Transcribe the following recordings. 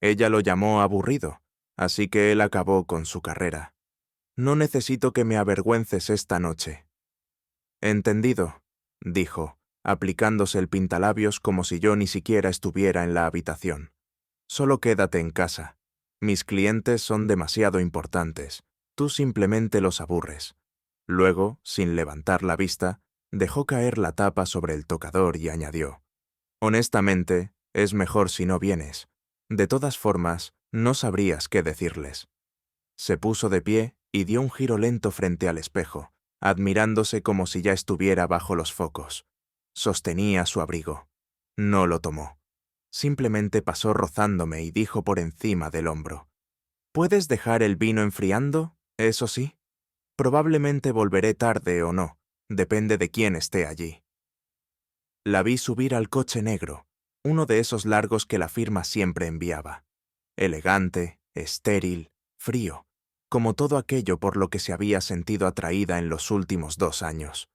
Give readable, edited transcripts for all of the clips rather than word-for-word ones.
Ella lo llamó aburrido, así que él acabó con su carrera. No necesito que me avergüences esta noche. Entendido, dijo, aplicándose el pintalabios como si yo ni siquiera estuviera en la habitación. Solo quédate en casa. Mis clientes son demasiado importantes. Tú simplemente los aburres. Luego, sin levantar la vista, dejó caer la tapa sobre el tocador y añadió: honestamente, es mejor si no vienes. De todas formas, no sabrías qué decirles. Se puso de pie y dio un giro lento frente al espejo, admirándose como si ya estuviera bajo los focos. Sostenía su abrigo. No lo tomó. Simplemente pasó rozándome y dijo por encima del hombro: ¿puedes dejar el vino enfriando? Eso sí. Probablemente volveré tarde o no. Depende de quién esté allí. La vi subir al coche negro, uno de esos largos que la firma siempre enviaba. Elegante, estéril, frío, como todo aquello por lo que se había sentido atraída en los últimos 2 años.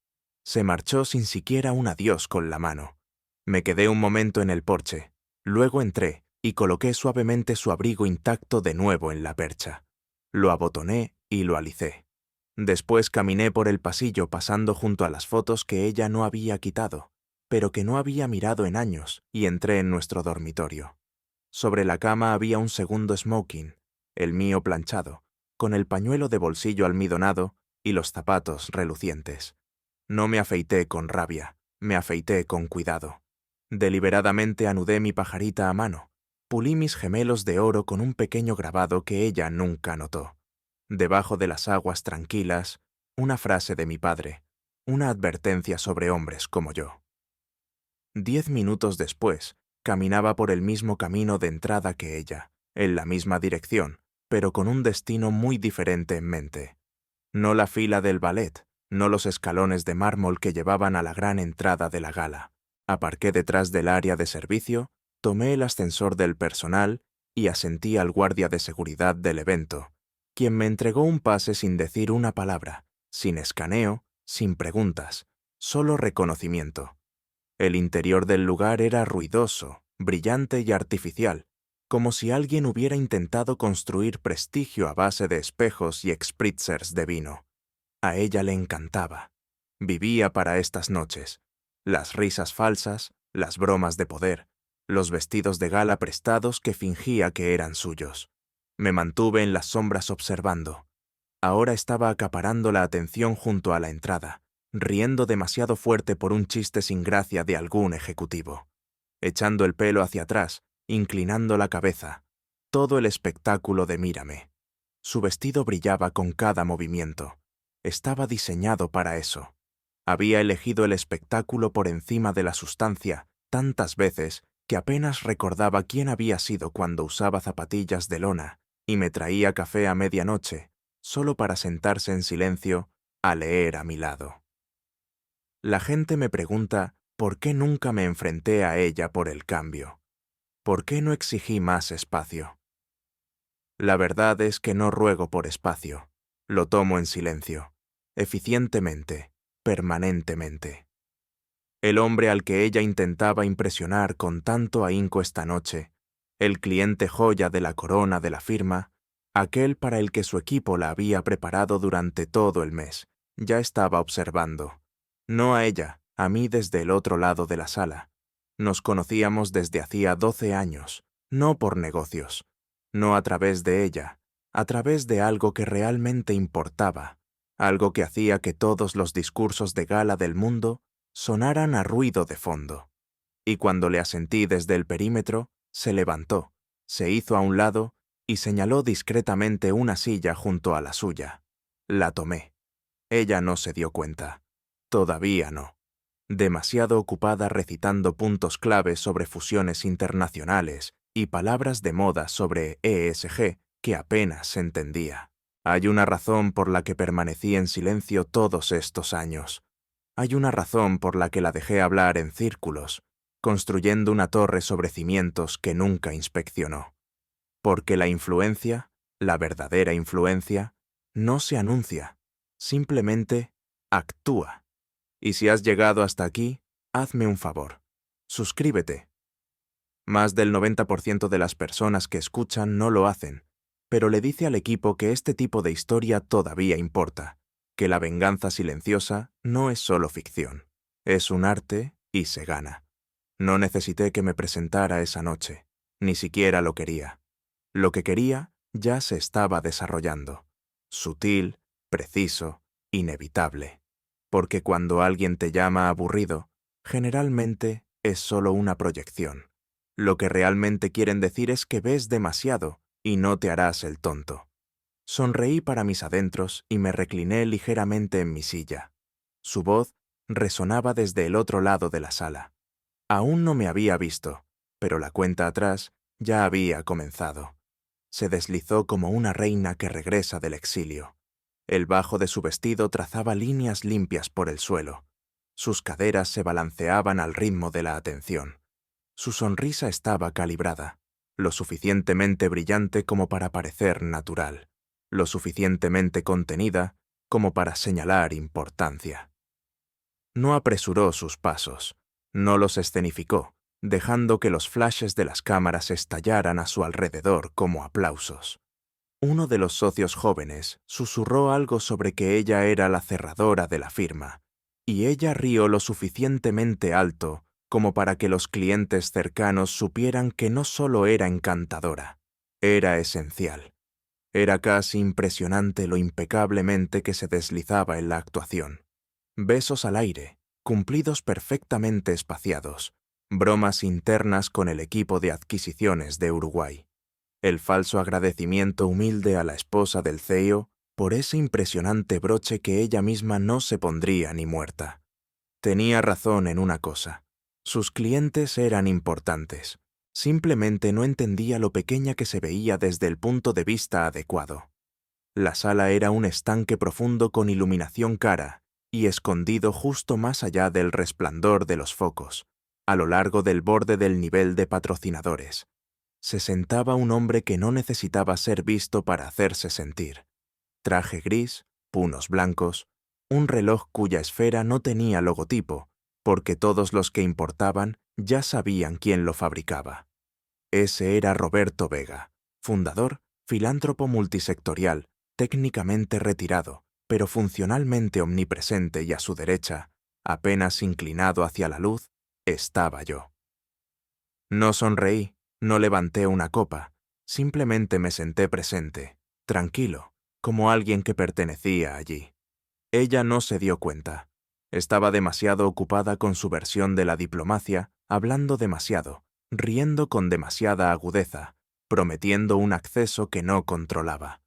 Se marchó sin siquiera un adiós con la mano. Me quedé un momento en el porche, luego entré y coloqué suavemente su abrigo intacto de nuevo en la percha. Lo abotoné y lo alicé. Después caminé por el pasillo pasando junto a las fotos que ella no había quitado, pero que no había mirado en años, y entré en nuestro dormitorio. Sobre la cama había un segundo smoking, el mío planchado, con el pañuelo de bolsillo almidonado y los zapatos relucientes. No me afeité con rabia, me afeité con cuidado. Deliberadamente anudé mi pajarita a mano, pulí mis gemelos de oro con un pequeño grabado que ella nunca notó. Debajo de las aguas tranquilas, una frase de mi padre, una advertencia sobre hombres como yo. 10 minutos después, caminaba por el mismo camino de entrada que ella, en la misma dirección, pero con un destino muy diferente en mente. No la fila del ballet, no los escalones de mármol que llevaban a la gran entrada de la gala. Aparqué detrás del área de servicio, tomé el ascensor del personal y asentí al guardia de seguridad del evento, quien me entregó un pase sin decir una palabra, sin escaneo, sin preguntas, solo reconocimiento. El interior del lugar era ruidoso, brillante y artificial, como si alguien hubiera intentado construir prestigio a base de espejos y spritzers de vino. A ella le encantaba. Vivía para estas noches. Las risas falsas, las bromas de poder, los vestidos de gala prestados que fingía que eran suyos. Me mantuve en las sombras observando. Ahora estaba acaparando la atención junto a la entrada, riendo demasiado fuerte por un chiste sin gracia de algún ejecutivo, echando el pelo hacia atrás, inclinando la cabeza, todo el espectáculo de mírame. Su vestido brillaba con cada movimiento. Estaba diseñado para eso. Había elegido el espectáculo por encima de la sustancia tantas veces que apenas recordaba quién había sido cuando usaba zapatillas de lona y me traía café a medianoche, solo para sentarse en silencio a leer a mi lado. La gente me pregunta por qué nunca me enfrenté a ella por el cambio. ¿Por qué no exigí más espacio? La verdad es que no ruego por espacio. Lo tomo en silencio, eficientemente, permanentemente. El hombre al que ella intentaba impresionar con tanto ahínco esta noche, el cliente joya de la corona de la firma, aquel para el que su equipo la había preparado durante todo el mes, ya estaba observando. No a ella, a mí desde el otro lado de la sala. Nos conocíamos desde hacía 12 años, no por negocios, no a través de ella, a través de algo que realmente importaba, algo que hacía que todos los discursos de gala del mundo sonaran a ruido de fondo. Y cuando le asentí desde el perímetro, se levantó, se hizo a un lado y señaló discretamente una silla junto a la suya. La tomé. Ella no se dio cuenta. Todavía no. Demasiado ocupada recitando puntos claves sobre fusiones internacionales y palabras de moda sobre ESG que apenas entendía. Hay una razón por la que permanecí en silencio todos estos años. Hay una razón por la que la dejé hablar en círculos, construyendo una torre sobre cimientos que nunca inspeccionó. Porque la influencia, la verdadera influencia, no se anuncia, simplemente actúa. Y si has llegado hasta aquí, hazme un favor. Suscríbete. Más del 90% de las personas que escuchan no lo hacen, pero le dice al equipo que este tipo de historia todavía importa, que la venganza silenciosa no es solo ficción, es un arte y se gana. No necesité que me presentara esa noche, ni siquiera lo quería. Lo que quería ya se estaba desarrollando, sutil, preciso, inevitable. Porque cuando alguien te llama aburrido, generalmente es solo una proyección. Lo que realmente quieren decir es que ves demasiado y no te harás el tonto. Sonreí para mis adentros y me recliné ligeramente en mi silla. Su voz resonaba desde el otro lado de la sala. Aún no me había visto, pero la cuenta atrás ya había comenzado. Se deslizó como una reina que regresa del exilio. El bajo de su vestido trazaba líneas limpias por el suelo. Sus caderas se balanceaban al ritmo de la atención. Su sonrisa estaba calibrada, lo suficientemente brillante como para parecer natural, lo suficientemente contenida como para señalar importancia. No apresuró sus pasos, no los escenificó, dejando que los flashes de las cámaras estallaran a su alrededor como aplausos. Uno de los socios jóvenes susurró algo sobre que ella era la cerradora de la firma, y ella rió lo suficientemente alto como para que los clientes cercanos supieran que no solo era encantadora, era esencial. Era casi impresionante lo impecablemente que se deslizaba en la actuación. Besos al aire, cumplidos perfectamente espaciados, bromas internas con el equipo de adquisiciones de Uruguay. El falso agradecimiento humilde a la esposa del CEO por ese impresionante broche que ella misma no se pondría ni muerta. Tenía razón en una cosa. Sus clientes eran importantes. Simplemente no entendía lo pequeña que se veía desde el punto de vista adecuado. La sala era un estanque profundo con iluminación cara y escondido justo más allá del resplandor de los focos, a lo largo del borde del nivel de patrocinadores. Se sentaba un hombre que no necesitaba ser visto para hacerse sentir. Traje gris, punos blancos, un reloj cuya esfera no tenía logotipo, porque todos los que importaban ya sabían quién lo fabricaba. Ese era Roberto Vega, fundador, filántropo multisectorial, técnicamente retirado, pero funcionalmente omnipresente, y a su derecha, apenas inclinado hacia la luz, estaba yo. No sonreí, no levanté una copa, simplemente me senté presente, tranquilo, como alguien que pertenecía allí. Ella no se dio cuenta. Estaba demasiado ocupada con su versión de la diplomacia, hablando demasiado, riendo con demasiada agudeza, prometiendo un acceso que no controlaba.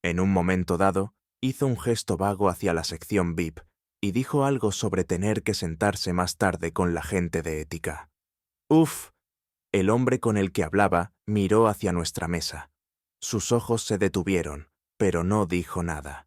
En un momento dado, hizo un gesto vago hacia la sección VIP y dijo algo sobre tener que sentarse más tarde con la gente de ética. Uf. El hombre con el que hablaba miró hacia nuestra mesa. Sus ojos se detuvieron, pero no dijo nada.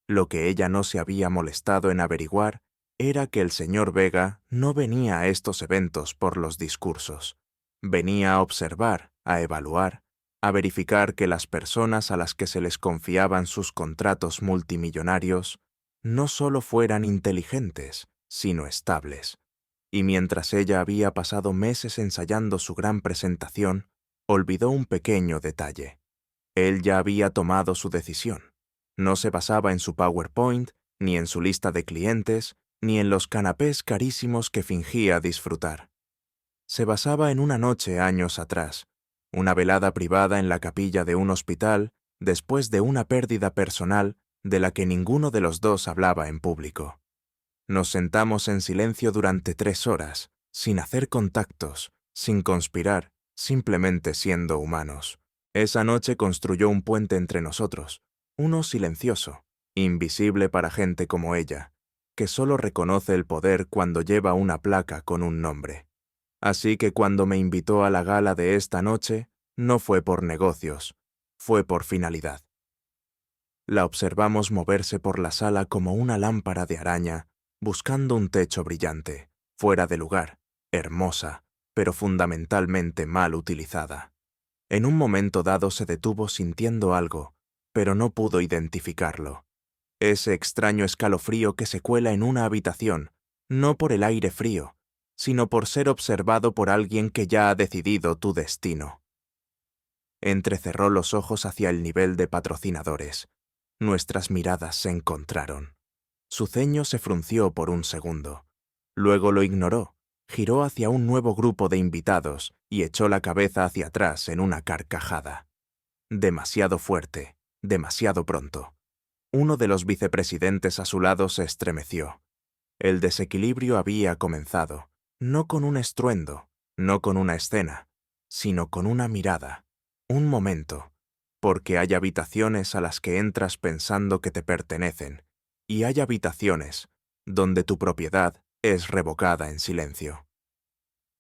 Lo que ella no se había molestado en averiguar era que el señor Vega no venía a estos eventos por los discursos. Venía a observar, a evaluar, a verificar que las personas a las que se les confiaban sus contratos multimillonarios no solo fueran inteligentes, sino estables. Y mientras ella había pasado meses ensayando su gran presentación, olvidó un pequeño detalle. Él ya había tomado su decisión. No se basaba en su PowerPoint, ni en su lista de clientes, ni en los canapés carísimos que fingía disfrutar. Se basaba en una noche años atrás, una velada privada en la capilla de un hospital después de una pérdida personal de la que ninguno de los dos hablaba en público. Nos sentamos en silencio durante 3 horas, sin hacer contactos, sin conspirar, simplemente siendo humanos. Esa noche construyó un puente entre nosotros, uno silencioso, invisible para gente como ella, que solo reconoce el poder cuando lleva una placa con un nombre. Así que cuando me invitó a la gala de esta noche, no fue por negocios, fue por finalidad. La observamos moverse por la sala como una lámpara de araña, buscando un techo brillante, fuera de lugar, hermosa, pero fundamentalmente mal utilizada. En un momento dado se detuvo sintiendo algo, pero no pudo identificarlo. Ese extraño escalofrío que se cuela en una habitación, no por el aire frío, sino por ser observado por alguien que ya ha decidido tu destino. Entrecerró los ojos hacia el nivel de patrocinadores. Nuestras miradas se encontraron. Su ceño se frunció por un segundo. Luego lo ignoró, giró hacia un nuevo grupo de invitados y echó la cabeza hacia atrás en una carcajada. Demasiado fuerte, demasiado pronto. Uno de los vicepresidentes a su lado se estremeció. El desequilibrio había comenzado, no con un estruendo, no con una escena, sino con una mirada, un momento, porque hay habitaciones a las que entras pensando que te pertenecen, y hay habitaciones donde tu propiedad es revocada en silencio.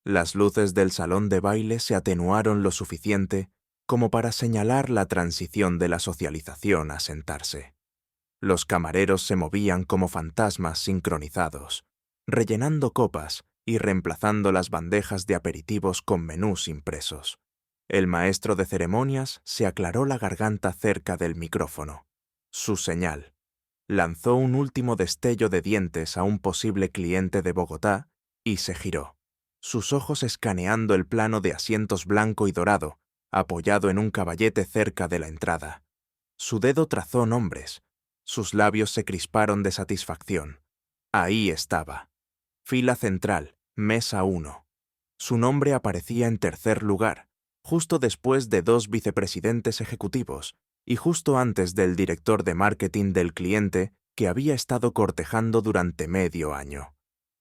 Las luces del salón de baile se atenuaron lo suficiente como para señalar la transición de la socialización a sentarse. Los camareros se movían como fantasmas sincronizados, rellenando copas y reemplazando las bandejas de aperitivos con menús impresos. El maestro de ceremonias se aclaró la garganta cerca del micrófono. Su señal. Lanzó un último destello de dientes a un posible cliente de Bogotá y se giró, sus ojos escaneando el plano de asientos blanco y dorado, apoyado en un caballete cerca de la entrada. Su dedo trazó nombres. Sus labios se crisparon de satisfacción. Ahí estaba. Fila central, mesa 1. Su nombre aparecía en tercer lugar, justo después de 2 vicepresidentes ejecutivos y justo antes del director de marketing del cliente que había estado cortejando durante medio año.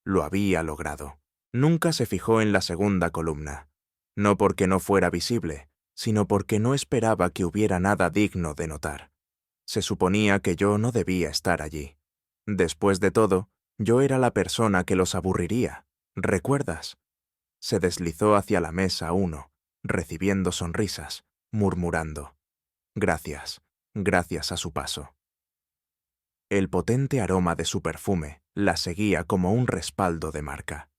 Lo había logrado. Nunca se fijó en la segunda columna. No porque no fuera visible, sino porque no esperaba que hubiera nada digno de notar. Se suponía que yo no debía estar allí. Después de todo, yo era la persona que los aburriría. ¿Recuerdas? Se deslizó hacia la mesa 1, recibiendo sonrisas, murmurando. Gracias, gracias a su paso. El potente aroma de su perfume la seguía como un respaldo de marca.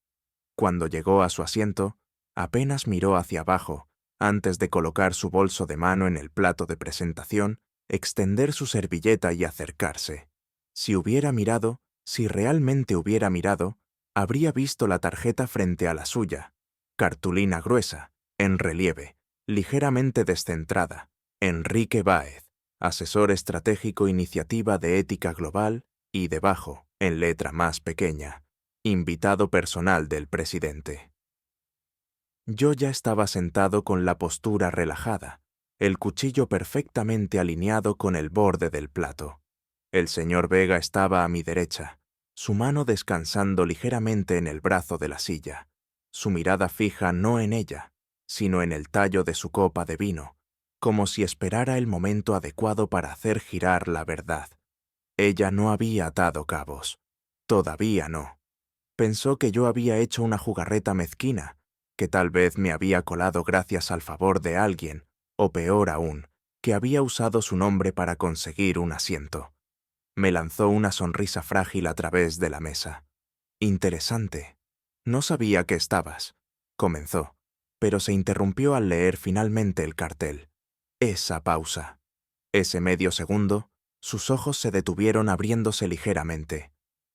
Cuando llegó a su asiento, apenas miró hacia abajo antes de colocar su bolso de mano en el plato de presentación, extender su servilleta y acercarse. Si hubiera mirado, si realmente hubiera mirado, habría visto la tarjeta frente a la suya, cartulina gruesa, en relieve, ligeramente descentrada, Enrique Báez, asesor estratégico Iniciativa de Ética Global, y debajo, en letra más pequeña, invitado personal del presidente. Yo ya estaba sentado con la postura relajada, el cuchillo perfectamente alineado con el borde del plato. El señor Vega estaba a mi derecha, su mano descansando ligeramente en el brazo de la silla, su mirada fija no en ella, sino en el tallo de su copa de vino, como si esperara el momento adecuado para hacer girar la verdad. Ella no había atado cabos. Todavía no. Pensó que yo había hecho una jugarreta mezquina, que tal vez me había colado gracias al favor de alguien, o peor aún, que había usado su nombre para conseguir un asiento. Me lanzó una sonrisa frágil a través de la mesa. Interesante. No sabía que estabas, comenzó, pero se interrumpió al leer finalmente el cartel. Esa pausa. Ese medio segundo, sus ojos se detuvieron abriéndose ligeramente.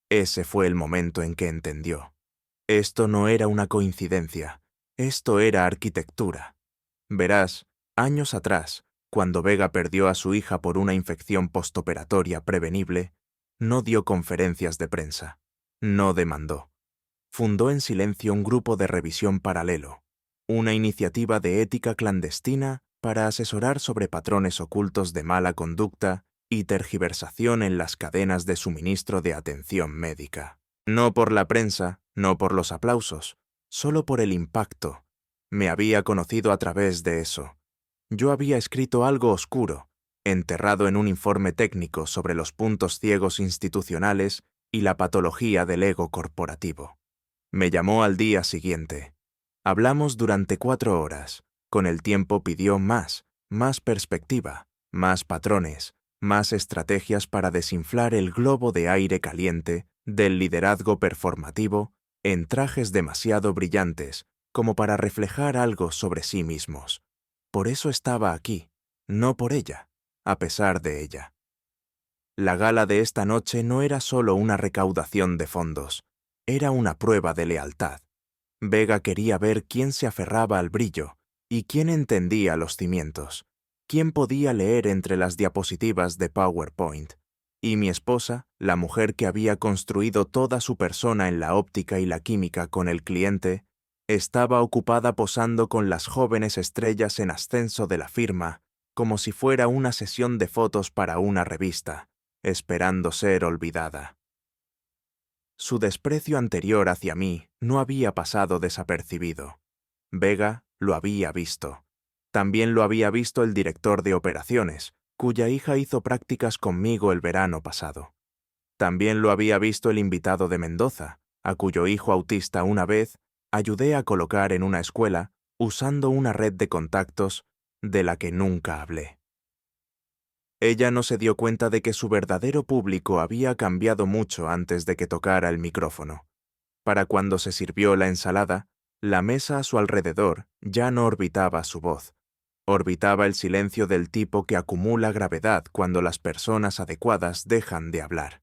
Ese fue el momento en que entendió. Esto no era una coincidencia, esto era arquitectura. Verás, años atrás, cuando Vega perdió a su hija por una infección postoperatoria prevenible, no dio conferencias de prensa, no demandó. Fundó en silencio un grupo de revisión paralelo, una iniciativa de ética clandestina para asesorar sobre patrones ocultos de mala conducta y tergiversación en las cadenas de suministro de atención médica. No por la prensa, no por los aplausos, solo por el impacto. Me había conocido a través de eso. Yo había escrito algo oscuro, enterrado en un informe técnico sobre los puntos ciegos institucionales y la patología del ego corporativo. Me llamó al día siguiente. Hablamos durante 4 horas. Con el tiempo pidió más perspectiva, más patrones, más estrategias para desinflar el globo de aire caliente del liderazgo performativo en trajes demasiado brillantes como para reflejar algo sobre sí mismos. Por eso estaba aquí, no por ella, a pesar de ella. La gala de esta noche no era solo una recaudación de fondos, era una prueba de lealtad. Vega quería ver quién se aferraba al brillo y quién entendía los cimientos, quién podía leer entre las diapositivas de PowerPoint. Y mi esposa, la mujer que había construido toda su persona en la óptica y la química con el cliente, estaba ocupada posando con las jóvenes estrellas en ascenso de la firma, como si fuera una sesión de fotos para una revista, esperando ser olvidada. Su desprecio anterior hacia mí no había pasado desapercibido. Vega lo había visto. También lo había visto el director de operaciones, cuya hija hizo prácticas conmigo el verano pasado. También lo había visto el invitado de Mendoza, a cuyo hijo autista una vez ayudé a colocar en una escuela usando una red de contactos de la que nunca hablé. Ella no se dio cuenta de que su verdadero público había cambiado mucho antes de que tocara el micrófono. Para cuando se sirvió la ensalada, la mesa a su alrededor ya no orbitaba su voz. Orbitaba el silencio del tipo que acumula gravedad cuando las personas adecuadas dejan de hablar.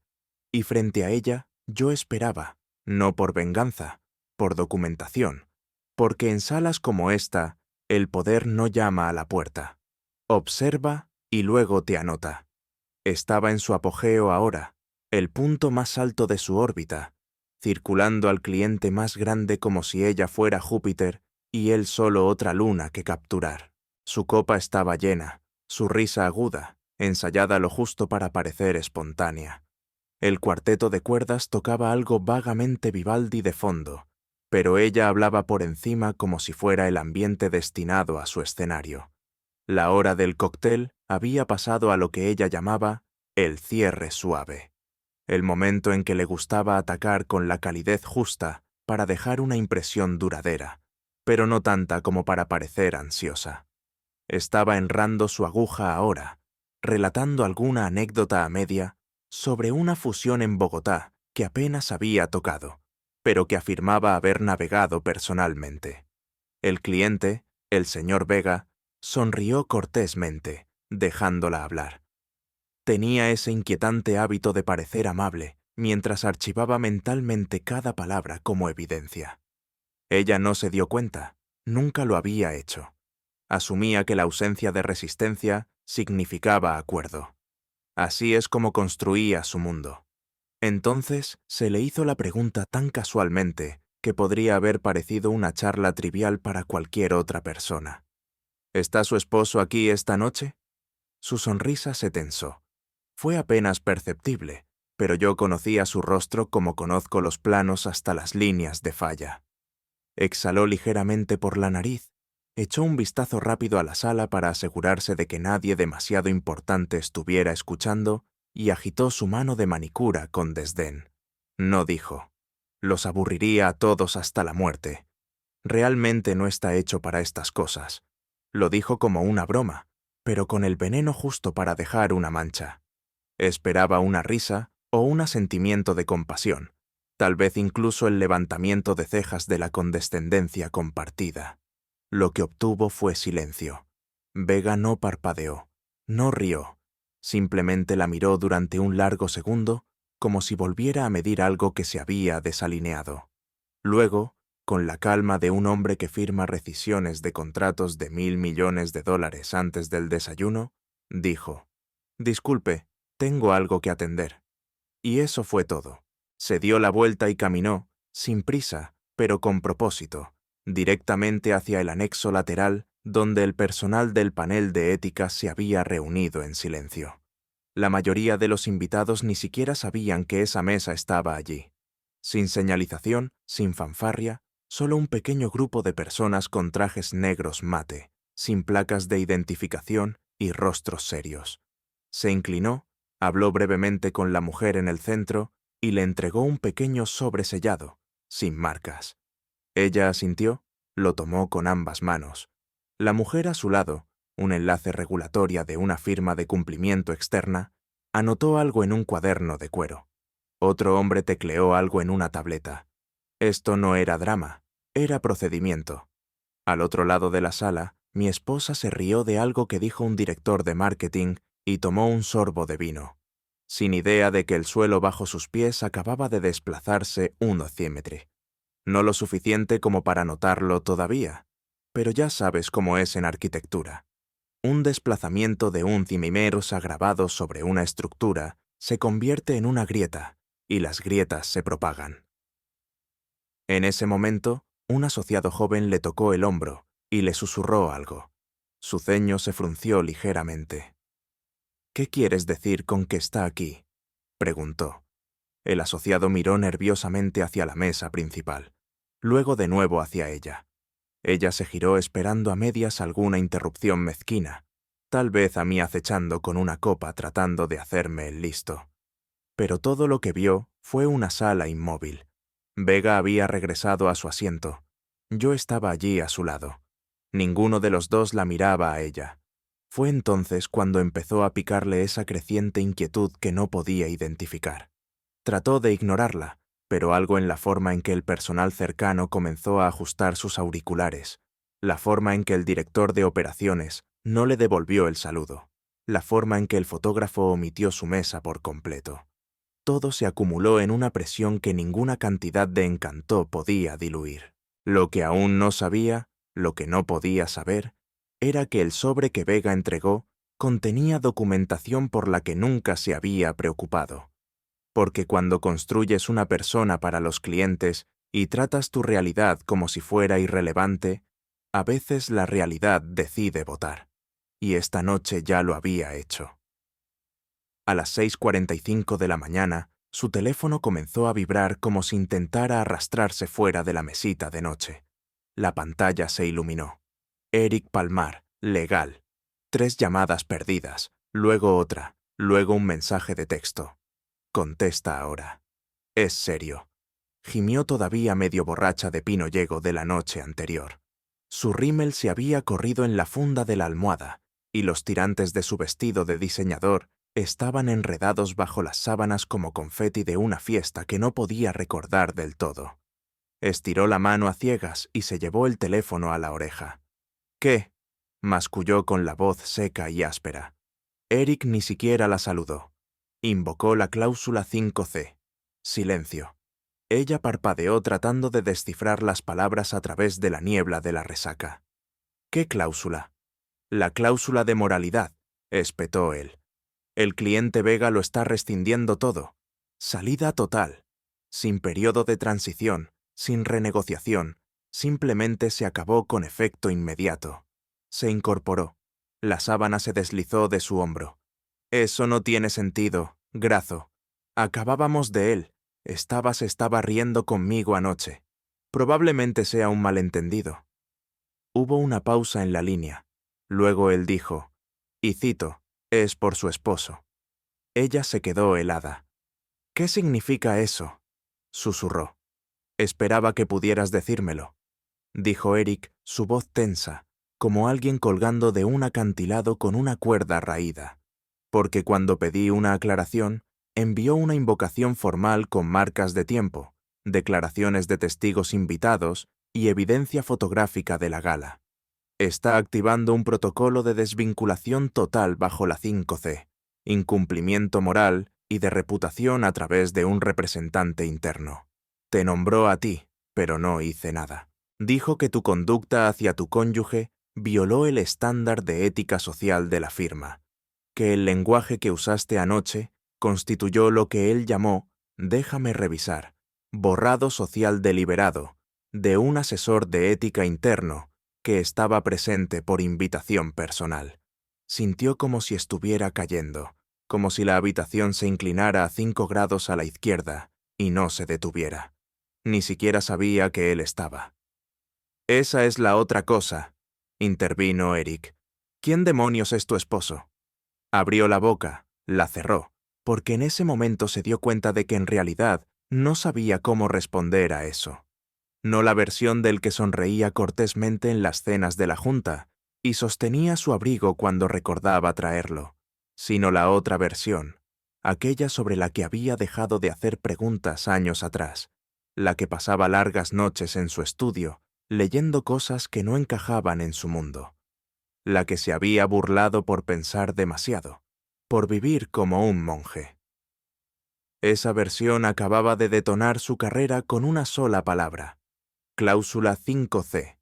Y frente a ella, yo esperaba, no por venganza, por documentación, porque en salas como esta, el poder no llama a la puerta. Observa y luego te anota. Estaba en su apogeo ahora, el punto más alto de su órbita, circulando al cliente más grande como si ella fuera Júpiter y él solo otra luna que capturar. Su copa estaba llena, su risa aguda, ensayada lo justo para parecer espontánea. El cuarteto de cuerdas tocaba algo vagamente Vivaldi de fondo, pero ella hablaba por encima como si fuera el ambiente destinado a su escenario. La hora del cóctel había pasado a lo que ella llamaba el cierre suave, el momento en que le gustaba atacar con la calidez justa para dejar una impresión duradera, pero no tanta como para parecer ansiosa. Estaba enrando su aguja ahora, relatando alguna anécdota a media sobre una fusión en Bogotá que apenas había tocado, pero que afirmaba haber navegado personalmente. El cliente, el señor Vega, sonrió cortésmente, dejándola hablar. Tenía ese inquietante hábito de parecer amable, mientras archivaba mentalmente cada palabra como evidencia. Ella no se dio cuenta, nunca lo había hecho. Asumía que la ausencia de resistencia significaba acuerdo. Así es como construía su mundo. Entonces se le hizo la pregunta tan casualmente que podría haber parecido una charla trivial para cualquier otra persona. ¿Está su esposo aquí esta noche? Su sonrisa se tensó. Fue apenas perceptible, pero yo conocía su rostro como conozco los planos hasta las líneas de falla. Exhaló ligeramente por la nariz, echó un vistazo rápido a la sala para asegurarse de que nadie demasiado importante estuviera escuchando y agitó su mano de manicura con desdén. No dijo. Los aburriría a todos hasta la muerte. Realmente no está hecho para estas cosas. Lo dijo como una broma, pero con el veneno justo para dejar una mancha. Esperaba una risa o un asentimiento de compasión, tal vez incluso el levantamiento de cejas de la condescendencia compartida. Lo que obtuvo fue silencio. Vega no parpadeó, no rió, simplemente la miró durante un largo segundo, como si volviera a medir algo que se había desalineado. Luego, con la calma de un hombre que firma rescisiones de contratos de $1.000 millones antes del desayuno, dijo: «Disculpe, tengo algo que atender». Y eso fue todo. Se dio la vuelta y caminó, sin prisa, pero con propósito, directamente hacia el anexo lateral donde el personal del panel de ética se había reunido en silencio. La mayoría de los invitados ni siquiera sabían que esa mesa estaba allí. Sin señalización, sin fanfarria, solo un pequeño grupo de personas con trajes negros mate, sin placas de identificación y rostros serios. Se inclinó, habló brevemente con la mujer en el centro y le entregó un pequeño sobre sellado, sin marcas. Ella asintió, lo tomó con ambas manos. La mujer a su lado, un enlace regulatoria de una firma de cumplimiento externa, anotó algo en un cuaderno de cuero. Otro hombre tecleó algo en una tableta. Esto no era drama, era procedimiento. Al otro lado de la sala, mi esposa se rió de algo que dijo un director de marketing y tomó un sorbo de vino, sin idea de que el suelo bajo sus pies acababa de desplazarse 1 centímetro. No lo suficiente como para notarlo todavía, pero ya sabes cómo es en arquitectura. Un desplazamiento de un cimimeros agravado sobre una estructura se convierte en una grieta, y las grietas se propagan. En ese momento, un asociado joven le tocó el hombro y le susurró algo. Su ceño se frunció ligeramente. «¿Qué quieres decir con que está aquí?», preguntó. El asociado miró nerviosamente hacia la mesa principal, luego de nuevo hacia ella. Ella se giró esperando a medias alguna interrupción mezquina, tal vez a mí acechando con una copa tratando de hacerme el listo. Pero todo lo que vio fue una sala inmóvil. Vega había regresado a su asiento. Yo estaba allí a su lado. Ninguno de los dos la miraba a ella. Fue entonces cuando empezó a picarle esa creciente inquietud que no podía identificar. Trató de ignorarla, pero algo en la forma en que el personal cercano comenzó a ajustar sus auriculares, la forma en que el director de operaciones no le devolvió el saludo, la forma en que el fotógrafo omitió su mesa por completo. Todo se acumuló en una presión que ninguna cantidad de encanto podía diluir. Lo que aún no sabía, lo que no podía saber, era que el sobre que Vega entregó contenía documentación por la que nunca se había preocupado. Porque cuando construyes una persona para los clientes y tratas tu realidad como si fuera irrelevante, a veces la realidad decide votar. Y esta noche ya lo había hecho. A las 6:45 de la mañana, su teléfono comenzó a vibrar como si intentara arrastrarse fuera de la mesita de noche. La pantalla se iluminó. Eric Palmar, legal. 3 llamadas perdidas, luego otra, luego un mensaje de texto. Contesta ahora. Es serio. Gimió todavía medio borracha de pino llego de la noche anterior. Su rímel se había corrido en la funda de la almohada, y los tirantes de su vestido de diseñador estaban enredados bajo las sábanas como confeti de una fiesta que no podía recordar del todo. Estiró la mano a ciegas y se llevó el teléfono a la oreja. «¿Qué?», masculló con la voz seca y áspera. Eric ni siquiera la saludó. Invocó la cláusula 5C. Silencio. Ella parpadeó tratando de descifrar las palabras a través de la niebla de la resaca. «¿Qué cláusula?». «La cláusula de moralidad», espetó él. «El cliente Vega lo está rescindiendo todo. Salida total. Sin periodo de transición, sin renegociación, simplemente se acabó con efecto inmediato». Se incorporó. La sábana se deslizó de su hombro. «Eso no tiene sentido, Grazo. Acabábamos de él. Se estaba riendo conmigo anoche. Probablemente sea un malentendido». Hubo una pausa en la línea. Luego él dijo, y cito, «Es por su esposo». Ella se quedó helada. «¿Qué significa eso?», susurró. «Esperaba que pudieras decírmelo», dijo Eric, su voz tensa, como alguien colgando de un acantilado con una cuerda raída. Porque cuando pedí una aclaración, envió una invocación formal con marcas de tiempo, declaraciones de testigos invitados y evidencia fotográfica de la gala. Está activando un protocolo de desvinculación total bajo la 5C, incumplimiento moral y de reputación a través de un representante interno. Te nombró a ti, pero no hice nada. Dijo que tu conducta hacia tu cónyuge violó el estándar de ética social de la firma, que el lenguaje que usaste anoche constituyó lo que él llamó, déjame revisar, borrado social deliberado, de un asesor de ética interno que estaba presente por invitación personal. Sintió como si estuviera cayendo, como si la habitación se inclinara a 5 grados a la izquierda y no se detuviera. Ni siquiera sabía que él estaba. «Esa es la otra cosa», intervino Eric. «¿Quién demonios es tu esposo?». Abrió la boca, la cerró, porque en ese momento se dio cuenta de que en realidad no sabía cómo responder a eso. No la versión del que sonreía cortésmente en las cenas de la junta y sostenía su abrigo cuando recordaba traerlo, sino la otra versión, aquella sobre la que había dejado de hacer preguntas años atrás, la que pasaba largas noches en su estudio, leyendo cosas que no encajaban en su mundo, la que se había burlado por pensar demasiado, por vivir como un monje. Esa versión acababa de detonar su carrera con una sola palabra, Cláusula 5C.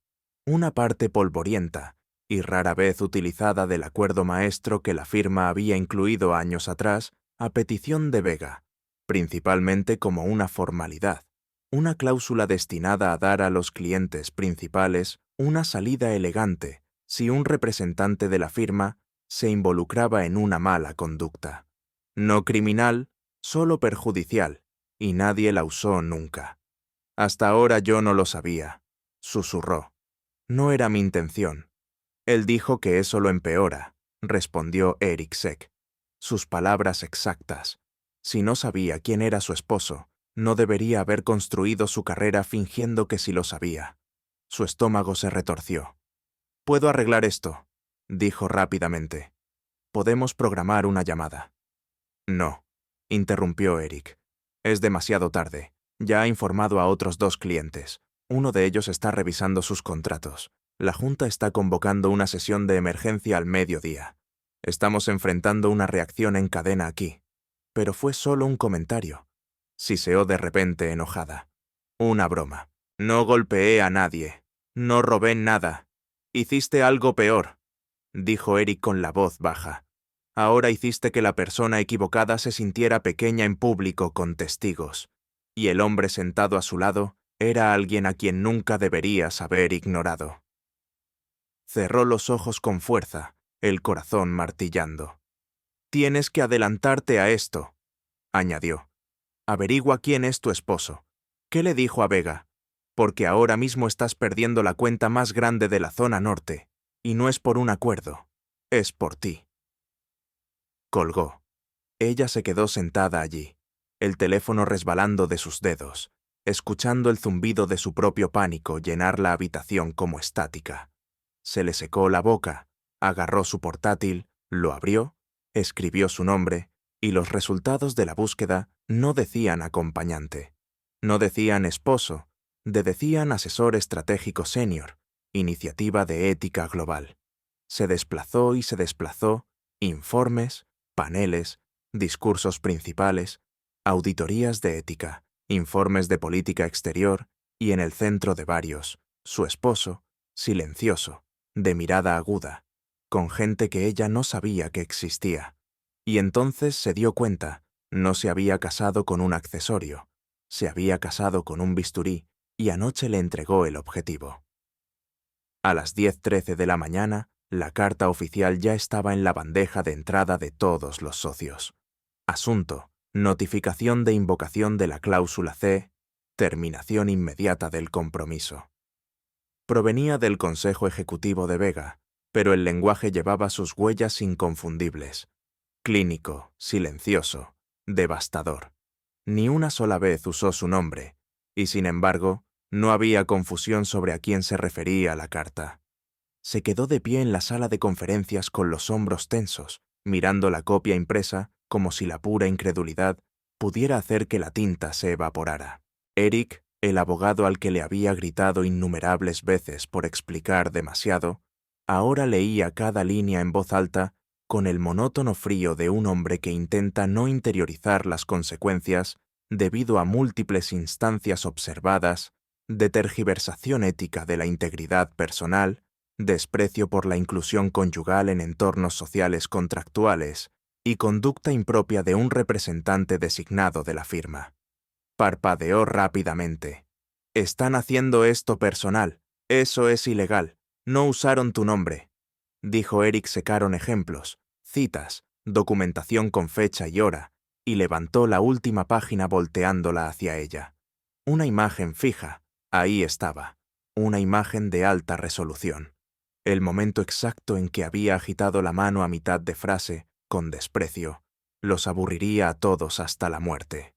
Una parte polvorienta y rara vez utilizada del acuerdo maestro que la firma había incluido años atrás a petición de Vega, principalmente como una formalidad, una cláusula destinada a dar a los clientes principales una salida elegante si un representante de la firma se involucraba en una mala conducta. No criminal, solo perjudicial, y nadie la usó nunca. Hasta ahora yo no lo sabía, susurró. No era mi intención. Él dijo que eso lo empeora, respondió Eric Seck. Sus palabras exactas. Si no sabía quién era su esposo, no debería haber construido su carrera fingiendo que sí lo sabía. Su estómago se retorció. «Puedo arreglar esto», dijo rápidamente. «Podemos programar una llamada». «No», interrumpió Eric. «Es demasiado tarde. Ya ha informado a otros 2 clientes. Uno de ellos está revisando sus contratos. La Junta está convocando una sesión de emergencia al mediodía. Estamos enfrentando una reacción en cadena aquí». Pero fue solo un comentario. Siseó de repente enojada. «Una broma. No golpeé a nadie. No robé nada. Hiciste algo peor», dijo Eric con la voz baja. «Ahora hiciste que la persona equivocada se sintiera pequeña en público con testigos. Y el hombre sentado a su lado era alguien a quien nunca deberías haber ignorado». Cerró los ojos con fuerza, el corazón martillando. «Tienes que adelantarte a esto», añadió. «Averigua quién es tu esposo. ¿Qué le dijo a Vega? Porque ahora mismo estás perdiendo la cuenta más grande de la zona norte, y no es por un acuerdo, es por ti». Colgó. Ella se quedó sentada allí, el teléfono resbalando de sus dedos, escuchando el zumbido de su propio pánico llenar la habitación como estática. Se le secó la boca, agarró su portátil, lo abrió, escribió su nombre, y los resultados de la búsqueda no decían acompañante, no decían esposo, decían asesor estratégico senior, iniciativa de ética global. Se desplazó y se desplazó, informes, paneles, discursos principales, auditorías de ética, informes de política exterior, y en el centro de varios, su esposo, silencioso, de mirada aguda, con gente que ella no sabía que existía. Y entonces se dio cuenta, no se había casado con un accesorio, se había casado con un bisturí, y anoche le entregó el objetivo. A las 10:13 de la mañana, la carta oficial ya estaba en la bandeja de entrada de todos los socios. Asunto: notificación de invocación de la cláusula C, terminación inmediata del compromiso. Provenía del Consejo Ejecutivo de Vega, pero el lenguaje llevaba sus huellas inconfundibles. Clínico, silencioso, devastador. Ni una sola vez usó su nombre, y sin embargo, no había confusión sobre a quién se refería la carta. Se quedó de pie en la sala de conferencias con los hombros tensos, mirando la copia impresa como si la pura incredulidad pudiera hacer que la tinta se evaporara. Eric, el abogado al que le había gritado innumerables veces por explicar demasiado, ahora leía cada línea en voz alta con el monótono frío de un hombre que intenta no interiorizar las consecuencias debido a múltiples instancias observadas de tergiversación ética de la integridad personal, desprecio por la inclusión conyugal en entornos sociales contractuales y conducta impropia de un representante designado de la firma. Parpadeó rápidamente. «Están haciendo esto personal. Eso es ilegal. No usaron tu nombre», dijo Eric. Secaron ejemplos, citas, documentación con fecha y hora, y levantó la última página volteándola hacia ella. Una imagen fija, ahí estaba, una imagen de alta resolución. El momento exacto en que había agitado la mano a mitad de frase, con desprecio, los aburriría a todos hasta la muerte.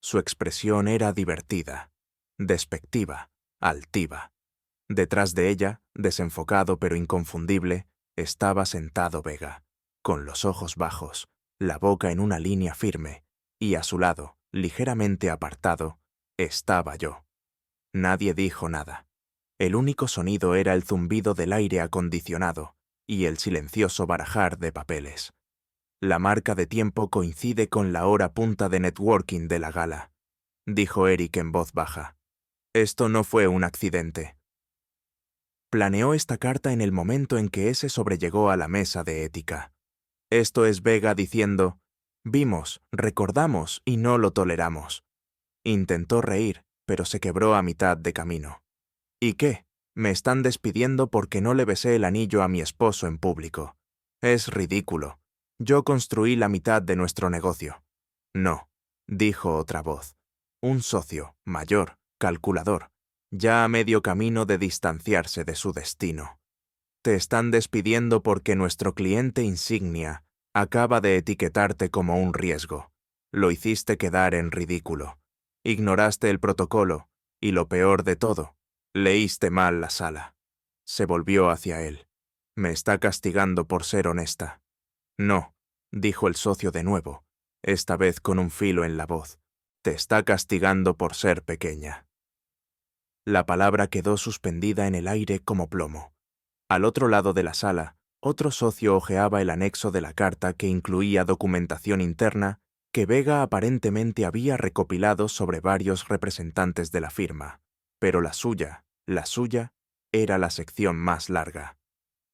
Su expresión era divertida, despectiva, altiva. Detrás de ella, desenfocado pero inconfundible, estaba sentado Vega, con los ojos bajos, la boca en una línea firme, y a su lado, ligeramente apartado, estaba yo. Nadie dijo nada. El único sonido era el zumbido del aire acondicionado y el silencioso barajar de papeles. La marca de tiempo coincide con la hora punta de networking de la gala, dijo Eric en voz baja. Esto no fue un accidente. Planeó esta carta en el momento en que ese sobrellegó a la mesa de ética. Esto es Vega diciendo, vimos, recordamos y no lo toleramos. Intentó reír, pero se quebró a mitad de camino. ¿Y qué? Me están despidiendo porque no le besé el anillo a mi esposo en público. Es ridículo. Yo construí la mitad de nuestro negocio. No, dijo otra voz. Un socio, mayor, calculador, ya a medio camino de distanciarse de su destino. Te están despidiendo porque nuestro cliente insignia acaba de etiquetarte como un riesgo. Lo hiciste quedar en ridículo. Ignoraste el protocolo y, lo peor de todo, leíste mal la sala. Se volvió hacia él. Me está castigando por ser honesta. No, dijo el socio de nuevo, esta vez con un filo en la voz. Te está castigando por ser pequeña. La palabra quedó suspendida en el aire como plomo. Al otro lado de la sala, otro socio hojeaba el anexo de la carta que incluía documentación interna que Vega aparentemente había recopilado sobre varios representantes de la firma, pero la suya, era la sección más larga.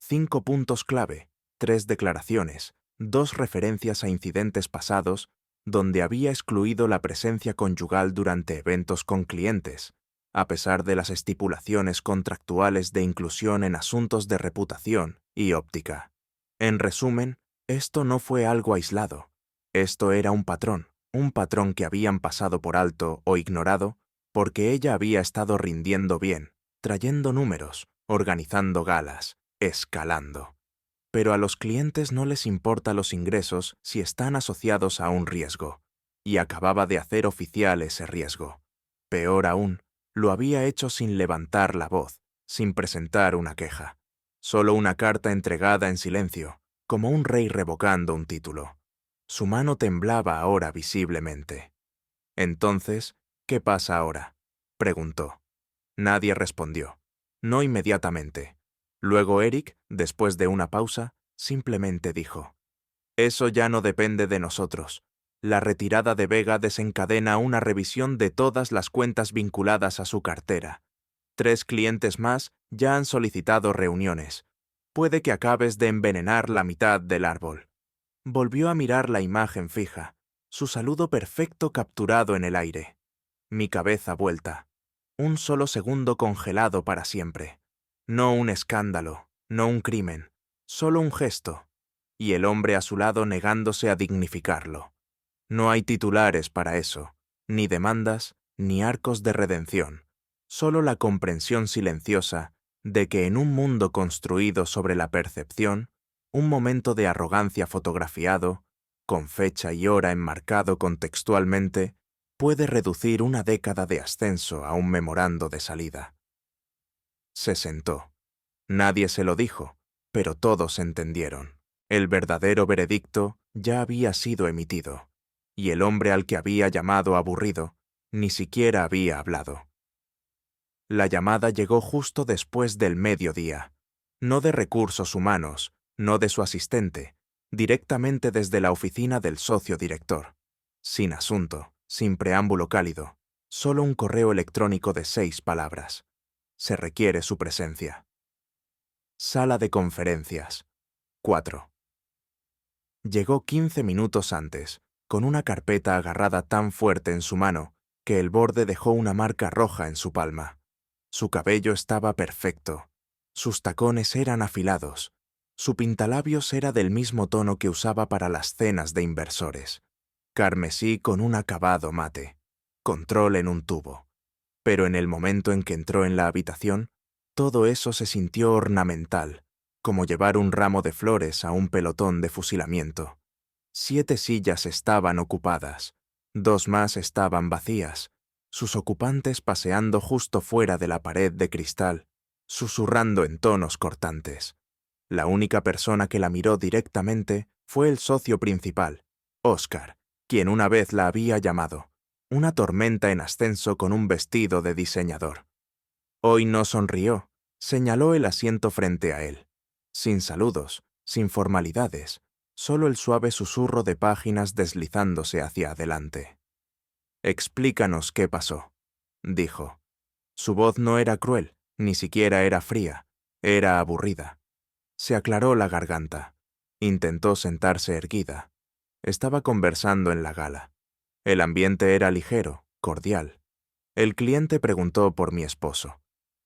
5 puntos clave, 3 declaraciones, 2 referencias a incidentes pasados, donde había excluido la presencia conyugal durante eventos con clientes, a pesar de las estipulaciones contractuales de inclusión en asuntos de reputación y óptica. En resumen, esto no fue algo aislado. Esto era un patrón que habían pasado por alto o ignorado porque ella había estado rindiendo bien, trayendo números, organizando galas, escalando. Pero a los clientes no les importa los ingresos si están asociados a un riesgo, y acababa de hacer oficial ese riesgo. Peor aún, lo había hecho sin levantar la voz, sin presentar una queja. Solo una carta entregada en silencio, como un rey revocando un título. Su mano temblaba ahora visiblemente. Entonces, ¿qué pasa ahora?, preguntó. Nadie respondió. No inmediatamente. Luego Eric, después de una pausa, simplemente dijo: «Eso ya no depende de nosotros. La retirada de Vega desencadena una revisión de todas las cuentas vinculadas a su cartera. 3 clientes más ya han solicitado reuniones. Puede que acabes de envenenar la mitad del árbol». Volvió a mirar la imagen fija, su saludo perfecto capturado en el aire. Mi cabeza vuelta. Un solo segundo congelado para siempre. No un escándalo, no un crimen, solo un gesto. Y el hombre a su lado negándose a dignificarlo. No hay titulares para eso, ni demandas, ni arcos de redención. Solo la comprensión silenciosa de que en un mundo construido sobre la percepción, un momento de arrogancia fotografiado, con fecha y hora enmarcado contextualmente, puede reducir una década de ascenso a un memorando de salida. Se sentó. Nadie se lo dijo, pero todos entendieron. El verdadero veredicto ya había sido emitido, y el hombre al que había llamado aburrido ni siquiera había hablado. La llamada llegó justo después del mediodía, no de recursos humanos, no de su asistente, directamente desde la oficina del socio director. Sin asunto, sin preámbulo cálido, solo un correo electrónico de 6 palabras. Se requiere su presencia. Sala de conferencias. 4. Llegó 15 minutos antes, con una carpeta agarrada tan fuerte en su mano que el borde dejó una marca roja en su palma. Su cabello estaba perfecto. Sus tacones eran afilados. Su pintalabios era del mismo tono que usaba para las cenas de inversores. Carmesí con un acabado mate. Control en un tubo. Pero en el momento en que entró en la habitación, todo eso se sintió ornamental, como llevar un ramo de flores a un pelotón de fusilamiento. 7 sillas estaban ocupadas, 2 más estaban vacías, sus ocupantes paseando justo fuera de la pared de cristal, susurrando en tonos cortantes. La única persona que la miró directamente fue el socio principal, Oscar, quien una vez la había llamado, una tormenta en ascenso con un vestido de diseñador. Hoy no sonrió, señaló el asiento frente a él. Sin saludos, sin formalidades, solo el suave susurro de páginas deslizándose hacia adelante. «Explícanos qué pasó», dijo. Su voz no era cruel, ni siquiera era fría, era aburrida. Se aclaró la garganta. Intentó sentarse erguida. Estaba conversando en la gala. El ambiente era ligero, cordial. El cliente preguntó por mi esposo.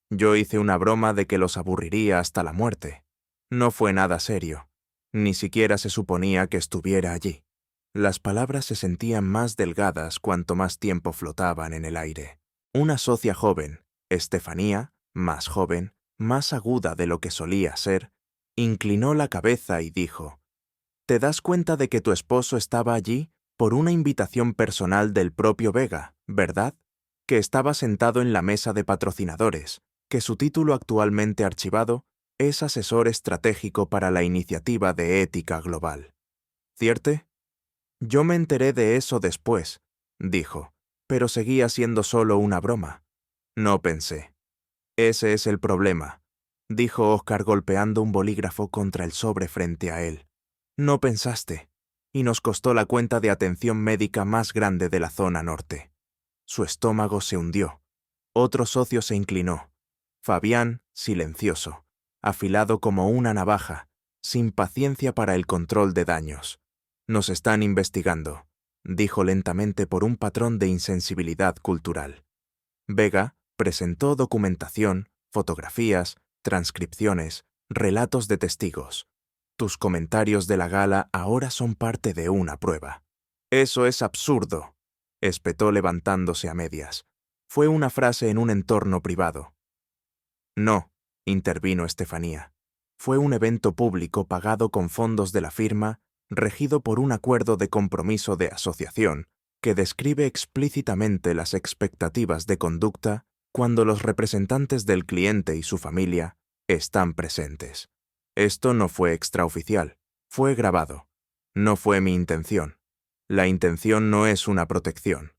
Yo hice una broma de que los aburriría hasta la muerte. No fue nada serio. Ni siquiera se suponía que estuviera allí. Las palabras se sentían más delgadas cuanto más tiempo flotaban en el aire. Una socia joven, Estefanía, más joven, más aguda de lo que solía ser, inclinó la cabeza y dijo: «¿Te das cuenta de que tu esposo estaba allí por una invitación personal del propio Vega, verdad? Que estaba sentado en la mesa de patrocinadores, que su título actualmente archivado es asesor estratégico para la iniciativa de ética global. ¿Cierto?» «Yo me enteré de eso después», dijo, «pero seguía siendo solo una broma». No pensé. «Ese es el problema», dijo Oscar golpeando un bolígrafo contra el sobre frente a él. «No pensaste, y nos costó la cuenta de atención médica más grande de la zona norte». Su estómago se hundió. Otro socio se inclinó. Fabián, silencioso, afilado como una navaja, sin paciencia para el control de daños. «Nos están investigando», dijo lentamente por un patrón de insensibilidad cultural. Vega presentó documentación, fotografías, transcripciones, relatos de testigos. Tus comentarios de la gala ahora son parte de una prueba. «Eso es absurdo», espetó levantándose a medias. Fue una frase en un entorno privado. «No», intervino Estefanía. «Fue un evento público pagado con fondos de la firma, regido por un acuerdo de compromiso de asociación que describe explícitamente las expectativas de conducta cuando los representantes del cliente y su familia están presentes. Esto no fue extraoficial, fue grabado. No fue mi intención. La intención no es una protección»,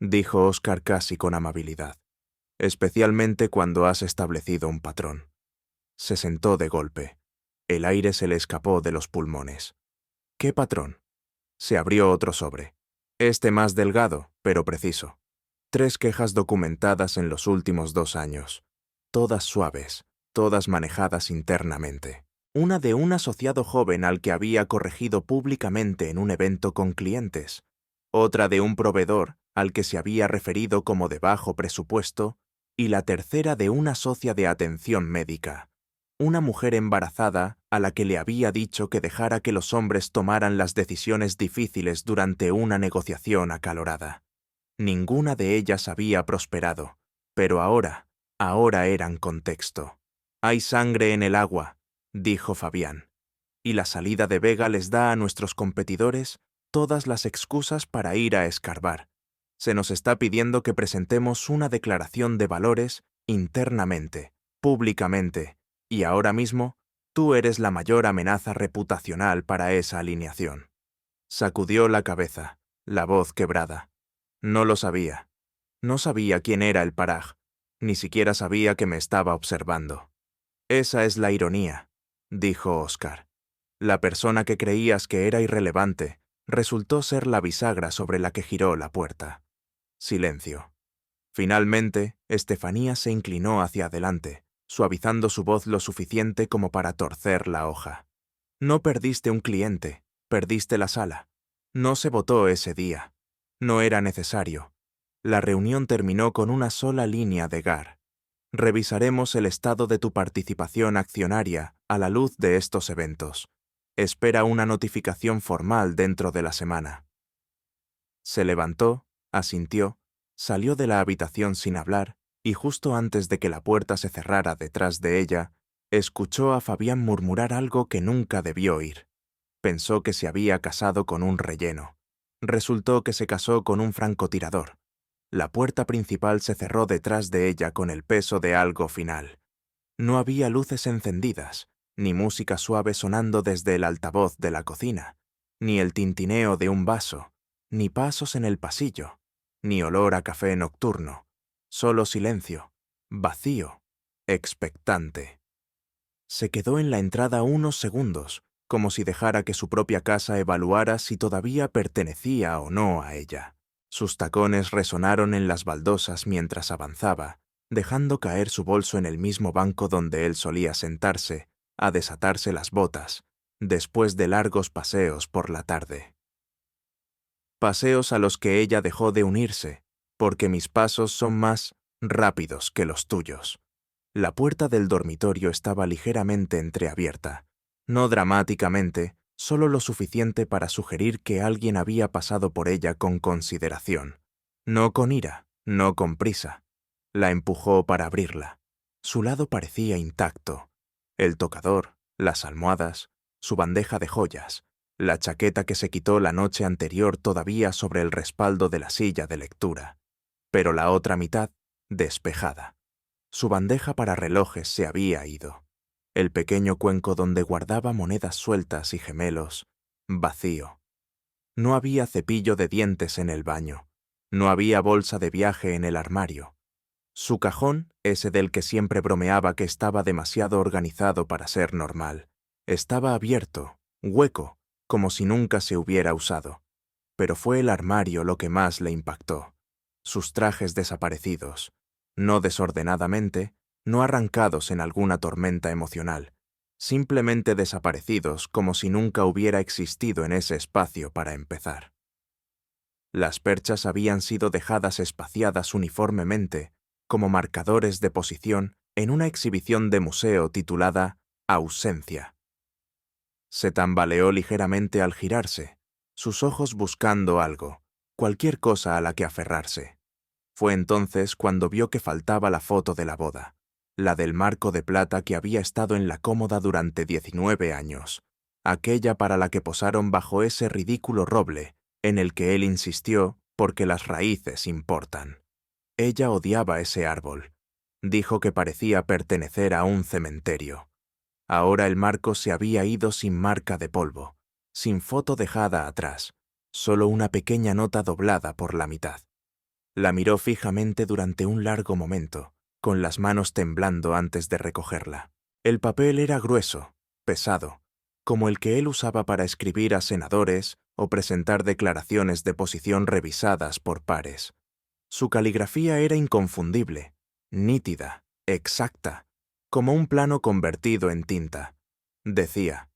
dijo Oscar casi con amabilidad, «especialmente cuando has establecido un patrón». Se sentó de golpe. El aire se le escapó de los pulmones. «¿Qué patrón?» Se abrió otro sobre. Este más delgado, pero preciso. 3 quejas documentadas en los últimos 2 años. Todas suaves, todas manejadas internamente. Una de un asociado joven al que había corregido públicamente en un evento con clientes. Otra de un proveedor al que se había referido como de bajo presupuesto. Y la tercera de una socia de atención médica. Una mujer embarazada a la que le había dicho que dejara que los hombres tomaran las decisiones difíciles durante una negociación acalorada. Ninguna de ellas había prosperado, pero ahora eran contexto. «Hay sangre en el agua», dijo Fabián, «y la salida de Vega les da a nuestros competidores todas las excusas para ir a escarbar. Se nos está pidiendo que presentemos una declaración de valores internamente, públicamente, y ahora mismo tú eres la mayor amenaza reputacional para esa alineación». Sacudió la cabeza, la voz quebrada. «No lo sabía. No sabía quién era el Parag. Ni siquiera sabía que me estaba observando». «Esa es la ironía», dijo Oscar. «La persona que creías que era irrelevante resultó ser la bisagra sobre la que giró la puerta». Silencio. Finalmente, Estefanía se inclinó hacia adelante, suavizando su voz lo suficiente como para torcer la hoja. «No perdiste un cliente, perdiste la sala. No se votó ese día. No era necesario. La reunión terminó con una sola línea de GAR. Revisaremos el estado de tu participación accionaria a la luz de estos eventos. Espera una notificación formal dentro de la semana». Se levantó, asintió, salió de la habitación sin hablar y justo antes de que la puerta se cerrara detrás de ella, escuchó a Fabián murmurar algo que nunca debió oír. Pensó que se había casado con un relleno. Resultó que se casó con un francotirador. La puerta principal se cerró detrás de ella con el peso de algo final. No había luces encendidas, ni música suave sonando desde el altavoz de la cocina, ni el tintineo de un vaso, ni pasos en el pasillo, ni olor a café nocturno. Solo silencio, vacío, expectante. Se quedó en la entrada unos segundos, como si dejara que su propia casa evaluara si todavía pertenecía o no a ella. Sus tacones resonaron en las baldosas mientras avanzaba, dejando caer su bolso en el mismo banco donde él solía sentarse, a desatarse las botas, después de largos paseos por la tarde. Paseos a los que ella dejó de unirse, porque mis pasos son más rápidos que los tuyos. La puerta del dormitorio estaba ligeramente entreabierta, no dramáticamente, solo lo suficiente para sugerir que alguien había pasado por ella con consideración. No con ira, no con prisa. La empujó para abrirla. Su lado parecía intacto. El tocador, las almohadas, su bandeja de joyas, la chaqueta que se quitó la noche anterior todavía sobre el respaldo de la silla de lectura, pero la otra mitad despejada. Su bandeja para relojes se había ido. El pequeño cuenco donde guardaba monedas sueltas y gemelos, vacío. No había cepillo de dientes en el baño. No había bolsa de viaje en el armario. Su cajón, ese del que siempre bromeaba que estaba demasiado organizado para ser normal, estaba abierto, hueco, como si nunca se hubiera usado. Pero fue el armario lo que más le impactó. Sus trajes desaparecidos, no desordenadamente, no arrancados en alguna tormenta emocional, simplemente desaparecidos como si nunca hubiera existido en ese espacio para empezar. Las perchas habían sido dejadas espaciadas uniformemente, como marcadores de posición en una exhibición de museo titulada Ausencia. Se tambaleó ligeramente al girarse, sus ojos buscando algo, cualquier cosa a la que aferrarse. Fue entonces cuando vio que faltaba la foto de la boda, la del marco de plata que había estado en la cómoda durante 19 años, aquella para la que posaron bajo ese ridículo roble en el que él insistió porque las raíces importan. Ella odiaba ese árbol. Dijo que parecía pertenecer a un cementerio. Ahora el marco se había ido sin marca de polvo, sin foto dejada atrás, solo una pequeña nota doblada por la mitad. La miró fijamente durante un largo momento, con las manos temblando antes de recogerla. El papel era grueso, pesado, como el que él usaba para escribir a senadores o presentar declaraciones de posición revisadas por pares. Su caligrafía era inconfundible, nítida, exacta, como un plano convertido en tinta. Decía: